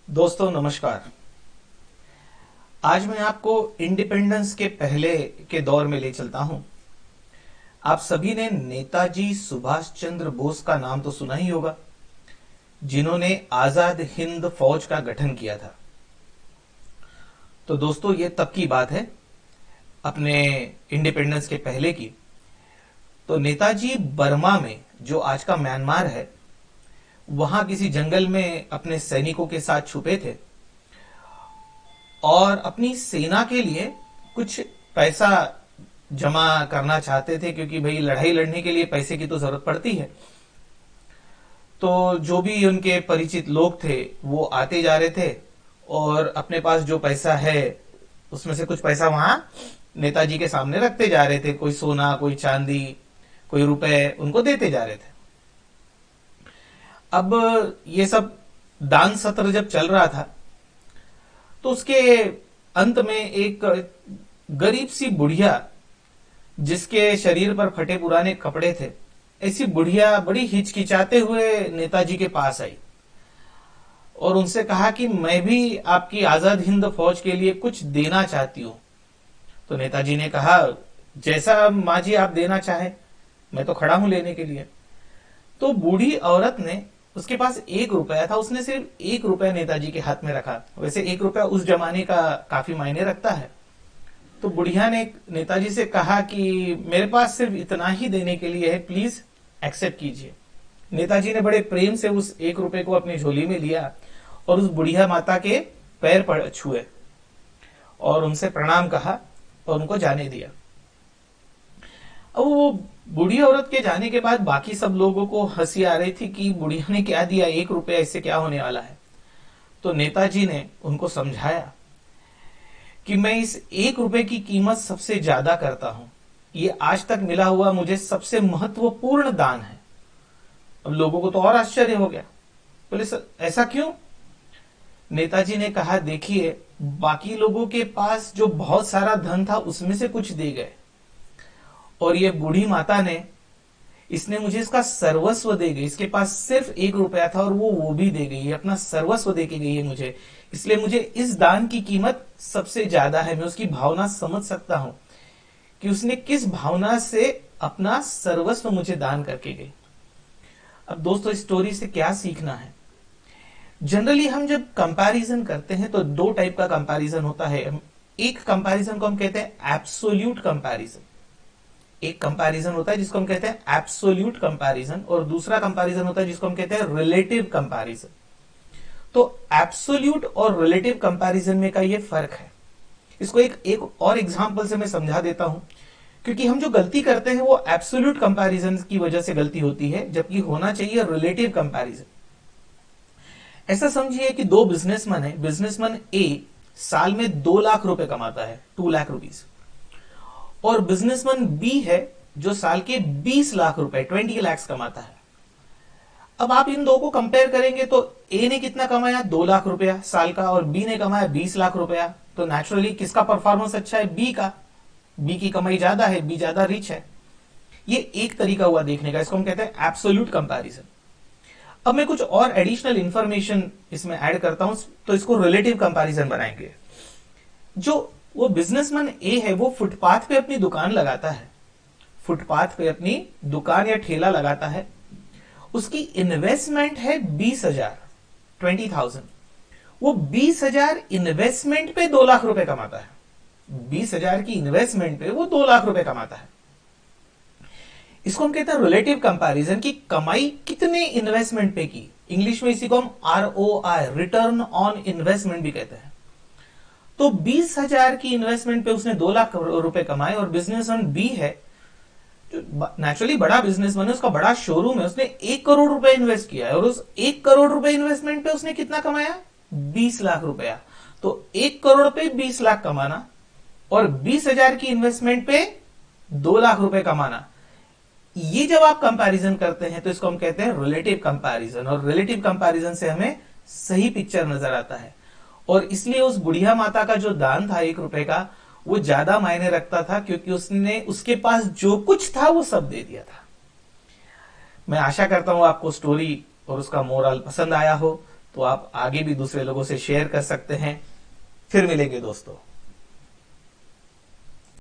दोस्तों नमस्कार। आज मैं आपको इंडिपेंडेंस के पहले के दौर में ले चलता हूं। आप सभी ने नेताजी सुभाष चंद्र बोस का नाम तो सुना ही होगा, जिन्होंने आजाद हिंद फौज का गठन किया था। तो दोस्तों ये तब की बात है, अपने इंडिपेंडेंस के पहले की। तो नेताजी बर्मा में, जो आज का म्यांमार है, वहां किसी जंगल में अपने सैनिकों के साथ छुपे थे और अपनी सेना के लिए कुछ पैसा जमा करना चाहते थे, क्योंकि भाई लड़ाई लड़ने के लिए पैसे की तो जरूरत पड़ती है। तो जो भी उनके परिचित लोग थे वो आते जा रहे थे और अपने पास जो पैसा है उसमें से कुछ पैसा वहां नेताजी के सामने रखते जा रहे थे। कोई सोना, कोई चांदी, कोई रुपए उनको देते जा रहे थे। अब ये सब दान सत्र जब चल रहा था तो उसके अंत में एक गरीब सी बुढ़िया, जिसके शरीर पर फटे पुराने कपड़े थे, ऐसी बुढ़िया बड़ी हिचकिचाते हुए नेताजी के पास आई और उनसे कहा कि मैं भी आपकी आजाद हिंद फौज के लिए कुछ देना चाहती हूं। तो नेताजी ने कहा, जैसा माँ जी आप देना चाहे, मैं तो खड़ा हूं लेने के लिए। तो बूढ़ी औरत ने, उसके पास 1 रुपया था, उसने सिर्फ 1 रुपया नेताजी के हाथ में रखा। वैसे 1 रुपया उस जमाने का काफी मायने रखता है। तो बुढ़िया ने नेताजी से कहा कि मेरे पास सिर्फ इतना ही देने के लिए है, प्लीज एक्सेप्ट कीजिए। नेताजी ने बड़े प्रेम से उस 1 रुपये को अपनी झोली में लिया और उस बुढ़िया माता के पैर पर छुए और उनसे प्रणाम कहा और उनको जाने दिया। अब वो बूढ़ी औरत के जाने के बाद बाकी सब लोगों को हंसी आ रही थी कि बुढ़िया ने क्या दिया, 1 रुपया, इससे क्या होने वाला है। तो नेताजी ने उनको समझाया कि मैं इस 1 रुपये की कीमत सबसे ज्यादा करता हूं। ये आज तक मिला हुआ मुझे सबसे महत्वपूर्ण दान है। अब लोगों को तो और आश्चर्य हो गया, बोले ऐसा क्यों? नेताजी ने कहा, देखिए, बाकी लोगों के पास जो बहुत सारा धन था उसमें से कुछ दे गए, और ये बूढ़ी माता ने, इसने मुझे इसका सर्वस्व दे गई। इसके पास सिर्फ 1 रुपया था और वो भी दे गई है, अपना सर्वस्व दे के गई है मुझे। इसलिए मुझे इस दान की कीमत सबसे ज्यादा है। मैं उसकी भावना समझ सकता हूं कि उसने किस भावना से अपना सर्वस्व मुझे दान करके गई। अब दोस्तों, इस स्टोरी से क्या सीखना है? जनरली हम जब कंपैरिजन करते हैं तो 2 टाइप का कंपैरिजन होता है। एक कंपैरिजन को हम कहते हैं एब्सोल्यूट कंपैरिजन। एक कंपैरिजन होता है जिसको हम कहते हैं एब्सोल्यूट कंपैरिजन, और दूसरा कंपैरिजन होता है जिसको हम कहते हैं रिलेटिव कंपैरिजन। तो एब्सोल्यूट और रिलेटिव कंपैरिजन में का ये फर्क है। इसको एक और एग्जांपल से मैं समझा देता हूं, क्योंकि हम जो गलती करते हैं वो एब्सोल्यूट कंपैरिजन की वजह से गलती होती है, जबकि होना चाहिए रिलेटिव कंपैरिजन। ऐसा समझिए कि 2 बिजनेसमैन है। बिजनेसमैन ए साल में 2 लाख रुपए कमाता है, 2 लाख रुपीज, और बिजनेसमैन बी है जो साल के 20 लाख रुपए, 20 लाख कमाता है। अब आप इन दो को कंपेयर करेंगे तो ए ने कितना कमाया, 2 लाख रुपया साल का, और बी ने कमाया 20 लाख रुपया। तो नेचुरली किसका परफॉर्मेंस अच्छा है? बी का। बी की कमाई ज्यादा है, बी ज्यादा रिच है। ये एक तरीका हुआ देखने का, इसको हम कहते हैं एब्सोल्यूट कंपैरिजन। अब मैं कुछ और एडिशनल इंफॉर्मेशन इसमें ऐड करता हूं, तो इसको रिलेटिव कंपैरिजन बनाएंगे। जो वो बिजनेसमैन ए है, वो फुटपाथ पे अपनी दुकान लगाता है, फुटपाथ पे अपनी दुकान या ठेला लगाता है। उसकी इन्वेस्टमेंट है 20,000, 20,000। वो 20,000 इन्वेस्टमेंट पे 2 लाख रुपए कमाता है। 20,000 की इन्वेस्टमेंट पे वो 2 लाख रुपए कमाता है। इसको हम कहते हैं रिलेटिव कंपैरिजन की कमाई कितने इन्वेस्टमेंट पे की। इंग्लिश में इसी को हम ROI, रिटर्न ऑन इन्वेस्टमेंट भी कहते हैं। तो 20,000 की इन्वेस्टमेंट पे उसने 2 लाख रुपए कमाए, और बिजनेसमैन बी है जो नेचुरली बड़ा बिजनेसमैन है, उसका बड़ा शोरूम है, उसने 1 करोड़ रुपए इन्वेस्ट किया है, और उस 1 करोड़ रुपए इन्वेस्टमेंट पे उसने कितना कमाया? 20 लाख रुपया। तो 1 करोड़ पे 20 लाख कमाना और 20,000 की इन्वेस्टमेंट पे 2 लाख रुपए कमाना, ये जब आप कंपैरिजन करते हैं तो इसको हम कहते हैं रिलेटिव कंपैरिजन। और रिलेटिव कंपैरिजन से हमें सही पिक्चर नजर आता है, और इसलिए उस बुढ़िया माता का जो दान था 1 रुपए का, वो ज्यादा मायने रखता था, क्योंकि उसने, उसके पास जो कुछ था वो सब दे दिया था। मैं आशा करता हूं आपको स्टोरी और उसका मोरल पसंद आया हो। तो आप आगे भी दूसरे लोगों से शेयर कर सकते हैं। फिर मिलेंगे दोस्तों।